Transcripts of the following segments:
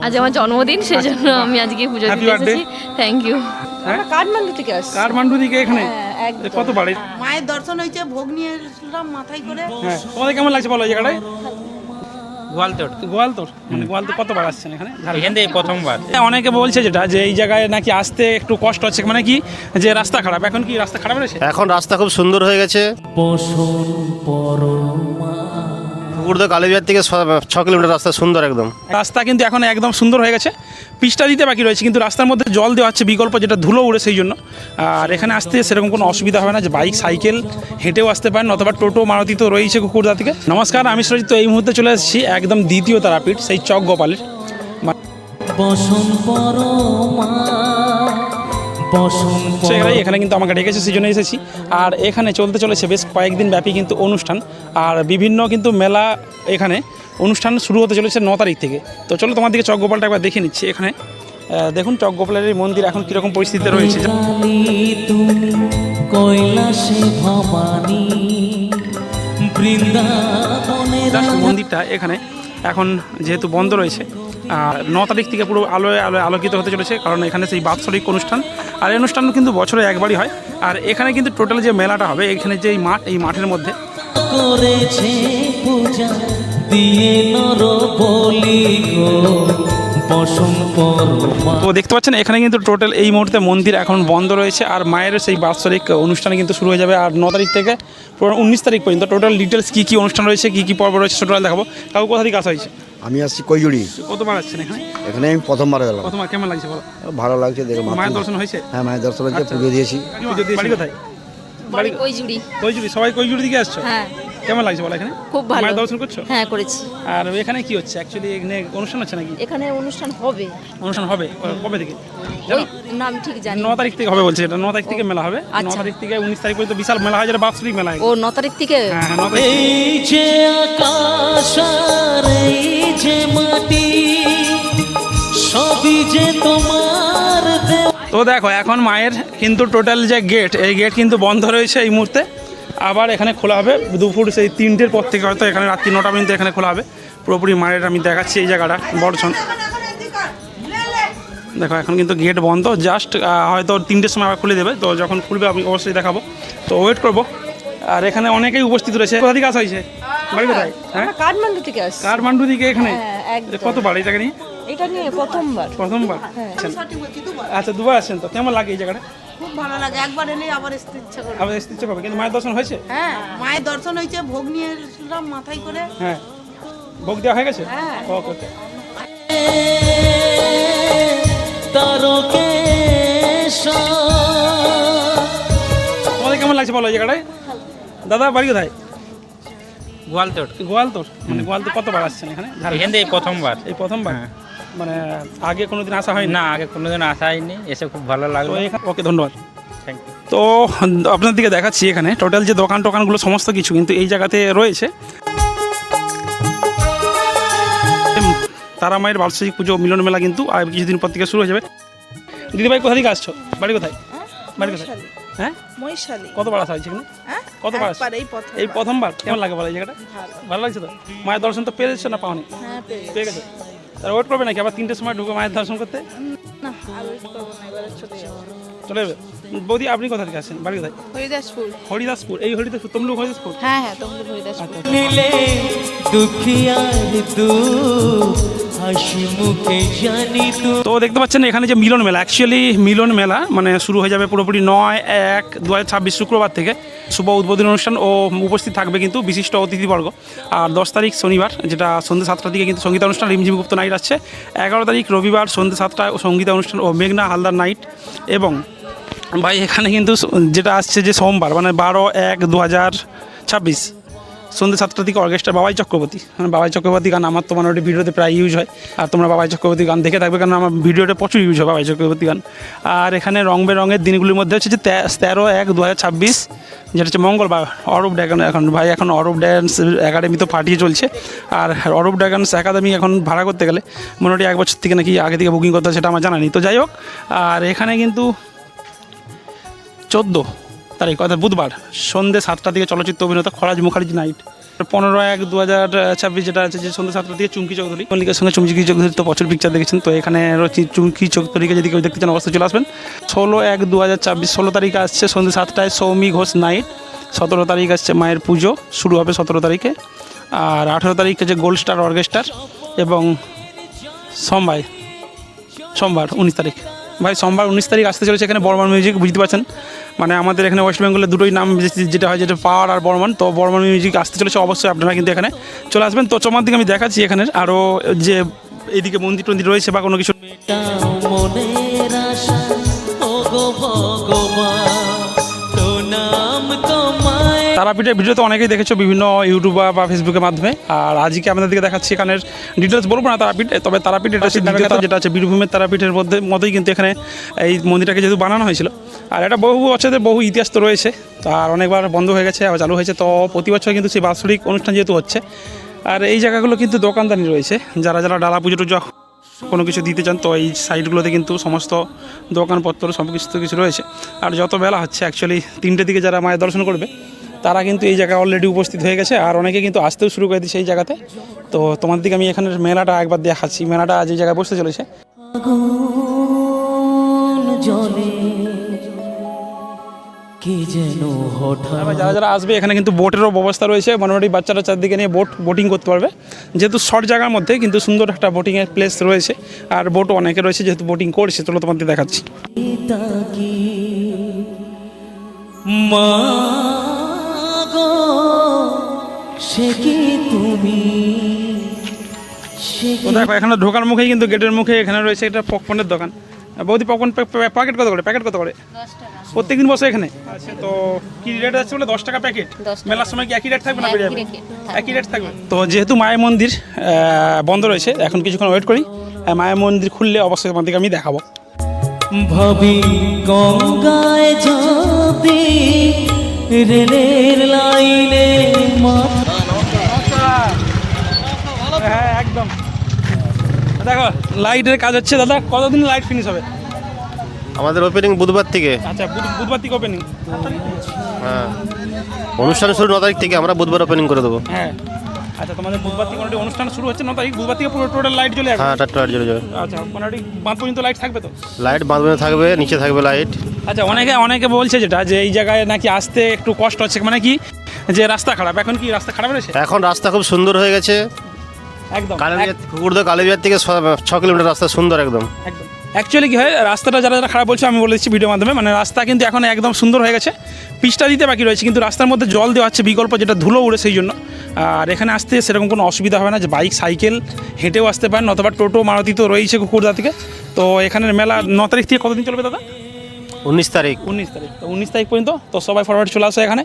আজ আমার জন্মদিন, সেজন্য আমি আজকে পুজো দিতে এসেছি। Thank you. কাঠমান্ডু থেকে আসছি। কাঠমান্ডু থেকে এখানে কত বাড়ি? মায়ের দর্শন হয়েছে, ভোগ নিয়ে এসেছিলাম মাথায় করে। হ্যাঁ, তোমাদের কেমন লাগছে বলো এই জায়গাটায়? গোয়ালতোড় মানে গোয়ালতোড় কতবার আসছেন এখানে? এখান থেকে প্রথমবার। অনেকে বলছে যেটা যে এই জায়গায় নাকি আসতে একটু কষ্ট হচ্ছে, মানে কি যে রাস্তা খারাপ। এখন কি রাস্তা খারাপ রয়েছে? এখন রাস্তা খুব সুন্দর হয়ে গেছে। পুকুরদা কালীবিহার থেকে 6 কিলোমিটার রাস্তা সুন্দর একদম। রাস্তা কিন্তু এখন একদম সুন্দর হয়ে গেছে। পিচটা দিতে বাকি রয়েছে, কিন্তু রাস্তার মধ্যে জল দেওয়া হচ্ছে বিকল্প, যেটা ধুলো উড়ে সেই জন্য। আর এখানে আসতে সেরকম কোনো অসুবিধা হবে না, যে বাইক সাইকেল হেঁটেও আসতে পারেন, অথবা টোটো মারুতি তো রয়েছে কুকুরদা থেকে। নমস্কার, আমি সরজিৎ। তো এই মুহূর্তে চলে এসেছি একদম দ্বিতীয় তারাপীঠ, সেই চক গোপালের। এখানে কিন্তু আমাকে ডেকেছে, সেই জন্য এসেছি। আর এখানে চলতে চলেছে বেশ কয়েকদিন ব্যাপী কিন্তু অনুষ্ঠান, আর বিভিন্ন কিন্তু মেলা। এখানে অনুষ্ঠান শুরু হতে চলেছে 9 তারিখ থেকে। তো চলো তোমার দিকে চক গোপালটা একবার দেখে নিচ্ছি। এখানে দেখুন চক গোপালের এই মন্দির এখন কীরকম পরিস্থিতিতে রয়েছে। মন্দিরটা এখানে এখন যেহেতু বন্ধ রয়েছে, আর 9 তারিখ থেকে পুরো আলোয় আলোয় আলোকিত হতে চলেছে, কারণ এখানে সেই বাৎসরিক অনুষ্ঠান। আর এই অনুষ্ঠান কিন্তু বছরে একবারই হয়। আর এখানে কিন্তু টোটাল যে মেলাটা হবে, এখানে যে মাঠ, এই মাঠের মধ্যে তো দেখতে পাচ্ছেন এখানে কিন্তু টোটাল এই মুহূর্তে মন্দির এখন বন্ধ রয়েছে। আর মায়ের সেই বাৎসরিক অনুষ্ঠান কিন্তু শুরু হয়ে যাবে। আর 9 তারিখ থেকে 19 তারিখ পর্যন্ত টোটাল ডিটেলস কী কী অনুষ্ঠান রয়েছে, কী কী পর্ব রয়েছে, টোটাল দেখাবো। কাউ কোথা থেকে আসা হয়েছে? আমি আসছি কৈজুড়ি। কতবার আসছেন এখানে? এখানে আমি প্রথমবার গেলাম। প্রথমবার কেমন লাগছে বলো? ভালো লাগছে দেখে। মায়ের দর্শন হয়েছে? হ্যাঁ, মায়ের দর্শন হয়েছে, পুজো দিয়েছি। বাড়ি কোথায়? বাড়ি কৈজুড়ি। কৈজুড়ি, সবাই কৈজুড়ি দিকে আসছো? হ্যাঁ। কেমন লাগছে বলো এখানে? খুব ভালো। মায়ের দর্শন করছো? হ্যাঁ, করেছি। আর এখানে কি হচ্ছে অ্যাকচুয়ালি? এখানে অনুষ্ঠান হচ্ছে নাকি? এখানে অনুষ্ঠান হবে। অনুষ্ঠান হবে কবে থেকে? ওই নাম ঠিক জানি। 9 তারিখ থেকে হবে বলছে। এটা 9 তারিখ থেকে মেলা হবে। 9 আচ্ছা। তারিখ থেকে 19 তারিখ পর্যন্ত বিশাল মেলা হয়, যেটা বাৎসরিক মেলা হয়। ও 9 তারিখ থেকে। হ্যাঁ, 9 তারিখ। এই যে আকাশ আর এই যে মাটি সবই যে তোমার। তো দেখো এখন মায়ের কিন্তু টোটাল যে গেট, এই গেট কিন্তু বন্ধ রয়েছে এই মুহূর্তে। আবার এখানে খোলা হবে দুপুর সেই 3টের পর থেকে, হয়তো এখানে রাত্রি 9টা পর্যন্ত এখানে খোলা হবে পুরোপুরি। মায়ের আমি দেখাচ্ছি এই জায়গাটা বড়ছন। দেখো এখন কিন্তু গেট বন্ধ, জাস্ট হয়তো 3টের সময় আবার খুলে দেবে। তো যখন খুলবে আমি অবশ্যই দেখাবো, তো ওয়েট করবো। আর এখানে অনেকেই উপস্থিত রয়েছে। কোথা থেকে আসা হয়েছে? বাড়ি কোথায়? হ্যাঁ, কাঠমান্ডু থেকে আসছি। কাঠমান্ডু থেকে এখানে একদম। কতবার এই জায়গা নিয়ে? এটা নিয়ে প্রথমবার। আচ্ছা, দুবার আসছেন। তো কেমন লাগে এই জায়গাটা? খুব ভালো লাগে, একবার এলে আবার আসতে ইচ্ছা করে। আবার আসতে ইচ্ছে করবে। কিন্তু মায়ের দর্শন হয়েছে? হ্যাঁ, মায়ের দর্শন হয়েছে, ভোগ নিয়ে এসেছিলাম মাথায় করে। হ্যাঁ, ভোগ দেওয়া হয়ে গেছে? হ্যাঁ। ওকে ওকে। তোমাদের কেমন লাগছে বলো এই জায়গাটায়? দাদা বাড়ি কোথায়? গোয়ালতোড় গোয়ালতোড়। মানে গোয়ালতোড় কতবার আসছেন এখানে? এখান থেকে প্রথমবার। এই প্রথমবার? মানে আগে কোনোদিন আসা হয়নি? না, আগে কোনোদিন আসা হয়নি, এসে খুব ভালো তো লাগলো। ওকে, ধন্যবাদ। Thank you. তো আপনার দিকে দেখাচ্ছি এখানে টোটাল যে দোকান টোকানগুলো সমস্ত কিছু কিন্তু এই জায়গাতে রয়েছে। তারা মায়ের বার্ষিক পুজো মিলন মেলা কিন্তু আর কিছুদিন পর থেকে শুরু হয়ে যাবে। দিদিভাই কোথা থেকে আসছো? বাড়ি কোথায়? বাড়ি কোথায়? হ্যাঁ, মহিষালী। কতবার আসা হয়েছে এখানে? হ্যাঁ, কতবার আসছে? একবার, এই প্রথমবার। কেমন লাগে বলো এই জায়গাটা? ভালো লাগছে তো? মায়ের দর্শন তো পেয়েছো না পাওনি? হ্যাঁ, পেয়ে গেছে। তার ওয়েট করবে নাকি আবার 3টের সময় ঢুকে মায়ের দর্শন করতে? না, আর ওয়েট করবো না, এবারে চলে যাবো। চলে যাবে। বৌদি আপনি কোথা থেকে আসছেন? বাড়ি কোথায়? হরিদাসপুর। হরিদাসপুর। এই হরিদাসপুর, তমলুক হরিদাসপুর? হ্যাঁ হ্যাঁ, তমলুক হরিদাসপুর। নিলে দুঃখিয়ার দুঃখ হাসি মুখে জানি তো। তো দেখতে পাচ্ছেন এখানে যে মিলন মেলা, অ্যাকচুয়ালি মিলন মেলা মানে শুরু হয়ে যাবে পুরোপুরি 9/1/2026 শুক্রবার থেকে। শুভ উদ্বোধনী অনুষ্ঠান ও উপস্থিত থাকবে কিন্তু বিশিষ্ট অতিথিবর্গ। আর 10 তারিখ শনিবার, যেটা সন্ধ্যে 7টার দিকে কিন্তু সঙ্গীত অনুষ্ঠান রিমঝিম গুপ্ত নাইট আসছে। 11 তারিখ রবিবার সন্ধ্যে 7টায় সঙ্গীত অনুষ্ঠান ও মেঘনা হালদার নাইট। এবং ভাই এখানে কিন্তু যেটা আসছে যে সোমবার মানে 12/1/2026 সন্ধ্যে 7টার দিকে অর্কেস্ট্রা বাবাই চক্রবর্তী। মানে বাবাই চক্রবর্তী গান আমার তো মোটামুটি ভিডিওতে প্রায় ইউজ হয়। আর তোমরা বাবাই চক্রবর্তী গান দেখে থাকবে, কারণ আমার ভিডিওতে প্রচুর ইউজ হয় বাবাই চক্রবর্তী গান। আর এখানে রং বেরঙের দিনগুলির মধ্যে হচ্ছে যে 13/1/2026, যেটা হচ্ছে মঙ্গলবার। অরূপ ড্যাগন এখন ভাই এখন অরূপ ড্যান্স একাডেমি তো ফাটিয়ে চলছে। আর অরূপ ড্যান্স একাডেমি এখন ভাড়া করতে গেলে মোটামুটি 1 বছর থেকে নাকি আগে থেকে বুকিং করতে হয়, সেটা আমার জানা নেই। তো যাই হোক, আর এখানে কিন্তু 14 তারিখ অর্থাৎ বুধবার সন্ধ্যে 7টা থেকে চলচ্চিত্র অভিনেতা খরাজ মুখার্জি নাইট। 15/1/2026 যেটা আছে যে সন্ধ্যা 7টা থেকে চুমকি চৌধুরী মল্লিকের সঙ্গে চুমকি চৌধুরী তো প্রচুর পিকচার দেখেছেন। তো এখানে রয়েছে চুমকি চৌধুরীকে যদি কেউ দেখতে চান অবশ্যই চলে আসবেন। 16/1/2026 16 তারিখে আসছে সন্ধ্যে 7টায় সৌমি ঘোষ নাইট। 17 তারিখ আসছে মায়ের পুজো শুরু হবে 17 তারিখে। আর 18 তারিখ আছে গোল্ড স্টার অর্কেস্ট্রার এবং সোমবার 19 তারিখ। ভাই সোমবার 19 তারিখ আসতে চলেছে এখানে বর্মন মিউজিক, বুঝতে পারছেন মানে আমাদের এখানে ওয়েস্ট বেঙ্গলে দুটোই নাম যেটা হয় যেটা পাওয়ার আর বর্মন। তো বর্মন মিউজিক আসতে চলেছে, অবশ্যই আপনারা কিন্তু এখানে চলে আসবেন। তো চমার দিকে আমি দেখাচ্ছি এখানে আরও যে এইদিকে মন্দির টন্দির রয়েছে বা কোনো কিছু। মনের আশা ও গো ভগবান তো নাম তোমায়। তারাপীঠের ভিডিও তো অনেকেই দেখেছো বিভিন্ন ইউটিউবার বা ফেসবুকের মাধ্যমে। আর আজকে আপনাদের দিকে দেখাচ্ছি এখানের ডিটেলস বলবো না তারাপীঠ, তবে তারাপীঠ এটা যেটা আছে বীরভূমের তারাপীঠের মতোই কিন্তু এখানে এই মন্দিরটাকে যেহেতু বানানো হয়েছিল। আর এটা বহু বছরের বহু ইতিহাস তো রয়েছে, আর অনেকবার বন্ধ হয়ে গেছে আবার চালু হয়েছে। তো প্রতি বছর কিন্তু সেই বাৎসরিক অনুষ্ঠান যেহেতু হচ্ছে, আর এই জায়গাগুলো কিন্তু দোকানদানি রয়েছে, যারা ডালা পুজো টুজো কোনো কিছু দিতে চান তো এই সাইডগুলোতে কিন্তু সমস্ত দোকানপত্র সব কিছু রয়েছে। আর যত বেলা হচ্ছে অ্যাকচুয়ালি 3টের দিকে যারা মায়ের দর্শন করবে তারা কিন্তু এই জায়গায় অলরেডি উপস্থিত হয়ে গেছে, আর অনেকে কিন্তু আসতেও শুরু করে দিচ্ছে এই জায়গাতে। তো তোমার দিকে আমি এখানের মেলাটা একবার দেখাচ্ছি। মেলাটা যে জায়গায় বসতে চলেছে আগুন জ্বলে কি যেন হঠাৎ। যারা আসবে এখানে কিন্তু বোটেরও ব্যবস্থা রয়েছে, মোটামুটি বাচ্চারা চারদিকে নিয়ে বোটিং করতে পারবে, যেহেতু শর্ট জায়গার মধ্যে কিন্তু সুন্দর একটা বোটিংয়ের প্লেস রয়েছে। আর বোটও অনেকে রয়েছে যেহেতু বোটিং করছে। চলো তোমাদের দেখাচ্ছি। তাকি মা গো সে কি তুমি সে তো দেখো এখানে ঢোকার মুখেই কিন্তু গেটের মুখে এখানে রয়েছে একটা পপকর্নের দোকান। বৌদি পপকর্ন প্যাকেট কত করে? প্রত্যেকদিন বসে এখানে? আচ্ছা, তো কি রেট আছে বলে? 10 টাকা প্যাকেট। মেলার সময় কি একই রেট থাকবে না বেড়ে যাবে? একই রেট থাকবে। তো যেহেতু মায়ের মন্দির বন্ধ রয়েছে এখন কিছুক্ষণ ওয়েট করি, মায়ের মন্দির খুললে অবশ্যই তোমাদেরকে আমি দেখাবো। ভাবি গঙ্গায় যদি রেলের লাইনে হ্যাঁ একদম। দেখো লাইটের কাজ হচ্ছে দাদা, কতদিন লাইট ফিনিশ হবে? আমাদের ওপেনিং বুধবার থেকে। আচ্ছা, বুধবার থেকে ওপেনিং। হ্যাঁ, অনুষ্ঠান শুরু 9 তারিখ থেকে, আমরা বুধবার ওপেনিং করে দেবো। হ্যাঁ আচ্ছা, তোমাদের বুধবার থেকে মোটামুটি অনুষ্ঠান শুরু হচ্ছে 9 তারিখ, বুধবার থেকে পুরো টোটাল লাইট জ্বলে যাবে? হ্যাঁ, টাট্টা লাইট জ্বলে যাবে। আচ্ছা, মোটামুটি বাঁধ পর্যন্ত লাইট থাকবে তো? লাইট বাঁধবে থাকবে, নিচে থাকবে লাইট। আচ্ছা, অনেকে বলছে যেটা যে এই জায়গায় নাকি আসতে একটু কষ্ট হচ্ছে, মানে কি যে রাস্তা খারাপ। এখন কি রাস্তা খারাপ রয়েছে? এখন রাস্তা খুব সুন্দর হয়ে গেছে একদম। কুকুরদা কালীবাজার থেকে 6 কিলোমিটার রাস্তা সুন্দর একদম। একদম অ্যাকচুয়ালি কী হয়, রাস্তাটা যারা খারাপ বলছে আমি বলে দিচ্ছি ভিডিওর মাধ্যমে, মানে রাস্তা কিন্তু এখন একদম সুন্দর হয়ে গেছে, পিচটা দিতে বাকি রয়েছে, কিন্তু রাস্তার মধ্যে জল দেওয়া হচ্ছে বিকল্প, যেটা ধুলো উড়ে সেই জন্য। আর এখানে আসতে সেরকম কোনো অসুবিধা হবে না, যে বাইক সাইকেল হেঁটেও আসতে পারেন, অথবা টোটো মারুতি তো রয়েছে কুকুরদা থেকে। তো এখানের মেলা 9 তারিখ থেকে কতদিন চলবে দাদা? 19 তারিখ। 19 তারিখ। তো 19 তারিখ পর্যন্ত তো সবাই ফরওয়ার্ড চলে আসে এখানে।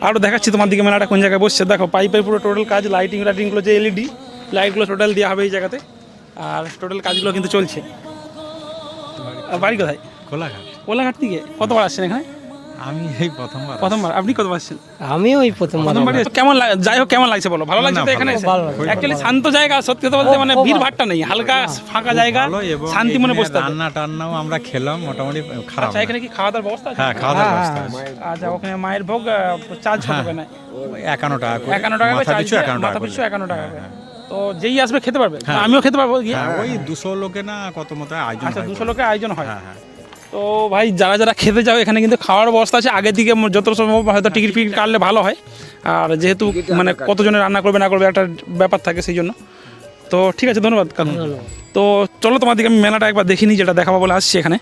আরও দেখাচ্ছি তোমার দিকে মেলাটা কোন জায়গায় বসছে। দেখো পাইপের পুরো টোটাল কাজ, লাইটিংগুলো যে এলইডি লাইটগুলো টোটাল দেওয়া হবে এই জায়গাতে, আর টোটাল কাজগুলো কিন্তু চলছে। বাড়ি কোথায়? কোলাঘাট থেকে। কতবার আসছেন এখানে? আমি এই প্রথমবার। আপনি কতবার আসছেন? আমি ওই প্রথমবার। কেমন যাই হোক, কেমন লাগছে বলো? ভালো লাগছে তো এখানে? অ্যাকচুয়ালি শান্ত জায়গা, সত্যি কথা বলতে মানে ভিড় ভাট্টা নেই, হালকা ফাঁকা জায়গা, শান্তি মনে বসতে হবে। রান্না টান্নাও আমরা খেলাম মোটামুটি খারাপ। আচ্ছা, এখানে কি খাওয়া দাওয়ার ব্যবস্থা আছে? হ্যাঁ, খাওয়া দাওয়ার ব্যবস্থা আছে। আচ্ছা, ওখানে মায়ের ভোগ চার্জ কত করে নেয়? 51 টাকা করে। 51 টাকা করে, মাথা পিছু 51 টাকা মাথা করে। পিছু 51 টাকা করে। তো যেই আসবে খেতে পারবে? আমিও খেতে পারবো গিয়ে? হ্যাঁ, ওই 200 লোকে না কত মতো আয়োজন। আচ্ছা, 200 লোকের আয়োজন হয়। হ্যাঁ। তো ভাই যারা খেতে যাও এখানে কিন্তু খাওয়ার ব্যবস্থা আছে, আগের দিকে যত সম্ভব হয়তো টিকিট কাটলে ভালো হয়। আর যেহেতু মানে কতজনে রান্না করবে না করবে একটা ব্যাপার থাকে সেই জন্য। তো ঠিক আছে, ধন্যবাদ কাকু। তো চলো তোমার দিকে আমি মেলাটা একবার দেখিনি, যেটা দেখাবো বলে আসছি এখানে।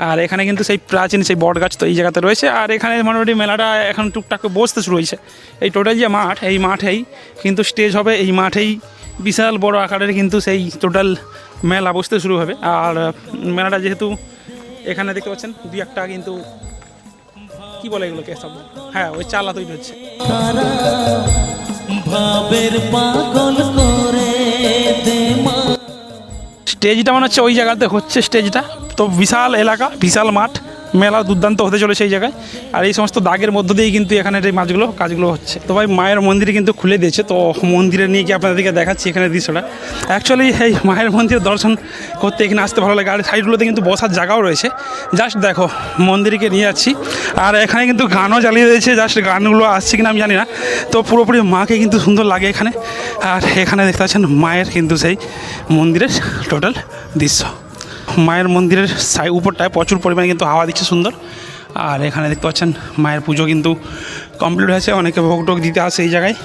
আর এখানে কিন্তু সেই প্রাচীন সেই বট গাছ তো এই জায়গাতে রয়েছে, আর এখানে মোটামুটি মেলাটা এখন টুকটাক বসতে শুরু হয়েছে। এই টোটাল যে মাঠ, এই মাঠেই কিন্তু স্টেজ হবে, এই মাঠেই বিশাল বড় আকারের কিন্তু সেই টোটাল মেলা বসতে শুরু হবে। আর মেলাটা যেহেতু এখানে দেখতে পাচ্ছেন 2-1টা কিন্তু কি বলে এগুলোকে সব, হ্যাঁ ওই চালা তৈরি হচ্ছে। স্টেজটা মনে হচ্ছে ওই জায়গাতে হচ্ছে স্টেজটা। তো বিশাল এলাকা, বিশাল মাঠ, মেলা দুর্দান্ত হতে চলেছে এই জায়গায়। আর এই সমস্ত দাগের মধ্য দিয়েই কিন্তু এখানে এই মাছগুলো কাজগুলো হচ্ছে। তো ভাই মায়ের মন্দিরে কিন্তু খুলে দিয়েছে, তো মন্দিরে নিয়ে গিয়ে আপনাদেরকে দেখাচ্ছি এখানে দৃশ্যটা। অ্যাকচুয়ালি এই মায়ের মন্দিরে দর্শন করতে এখানে আসতে ভালো লাগে। আর সাইডগুলোতে কিন্তু বসার জায়গাও রয়েছে। জাস্ট দেখো মন্দিরকে নিয়ে যাচ্ছি, আর এখানে কিন্তু গানও জ্বালিয়ে দিয়েছে। জাস্ট গানগুলো আসছে কিনা আমি জানি না, তো পুরোপুরি মাকে কিন্তু সুন্দর লাগে এখানে। আর এখানে দেখতে পাচ্ছেন মায়ের কিন্তু সেই মন্দিরের টোটাল দৃশ্য। মায়ের মন্দিরের উপরটায় প্রচুর পরিমাণে কিন্তু হাওয়া দিচ্ছে সুন্দর। আর এখানে দেখতে পাচ্ছেন মায়ের পুজো কিন্তু কমপ্লিট হয়েছে, অনেকে ভোগ টোগ দিতে আসে এই জায়গায়।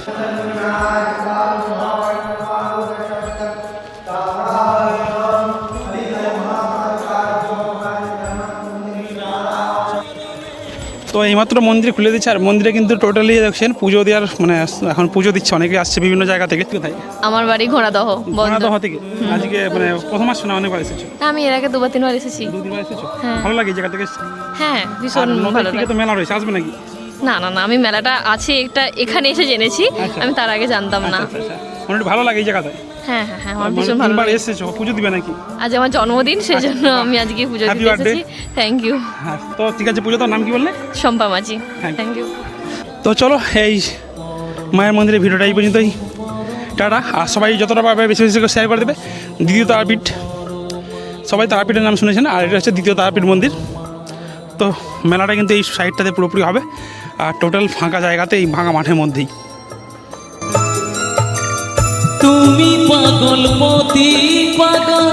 তো এইমাত্র মন্দির খুলে দিচ্ছে, আর মন্দিরে কিন্তু টোটালি দেখছেন পুজো দেওয়ার মানে এখন পুজো দিচ্ছে, অনেকে আসছে বিভিন্ন জায়গা থেকে। কোথায়? আমার বাড়ি ঘোড়াদহ বন্ধ। ঘোড়াদহ থেকে আজকে মানে প্রথম আসছো না অনেকবার এসেছো? আমি এর আগে 2-3 বার এসেছি। 2-3 বার এসেছো? হ্যাঁ। ভালো লাগে এই জায়গা থেকে? হ্যাঁ, ভীষণ আর ভালো থেকে লাগে। তো মেলা রয়েছে, আসবে নাকি? না না না, আমি মেলাটা আছে একটা এখানে এসে জেনেছি, আমি তার আগে জানতাম না। আচ্ছা আচ্ছা, মানে ভালো লাগে এই জায়গাটায়? হ্যাঁ হ্যাঁ হ্যাঁ, আমার ভীষণ ভালো তিনবার লাগে। এসেছো, পুজো দিবে নাকি? আজ আমার জন্মদিন, সেজন্য আমি আজকে পুজো Happy দিতে birthday. এসেছি। Thank you. হ্যাঁ, তো ঠিক আছে, পুজো তোর নাম কি বললে? Shampa Majhi. Thank you. Thank you. তো চলো এই মায়ের মন্দিরের ভিডিওটা এই পর্যন্তই। টাটা। আর সবাই যতটা পারবে বেশি বেশি করে শেয়ার করে দেবে। দ্বিতীয় তারাপীঠ, সবাই তারাপীঠের নাম শুনেছেন, আর এটা হচ্ছে দ্বিতীয় তারাপীঠ মন্দির। তো মেলাটা কিন্তু এই সাইডটাতে পুরোপুরি হবে, আর টোটাল ফাঁকা জায়গাতে এই ফাঁকা মাঠের মধ্যেই। তুমি পাগল মতি পাগল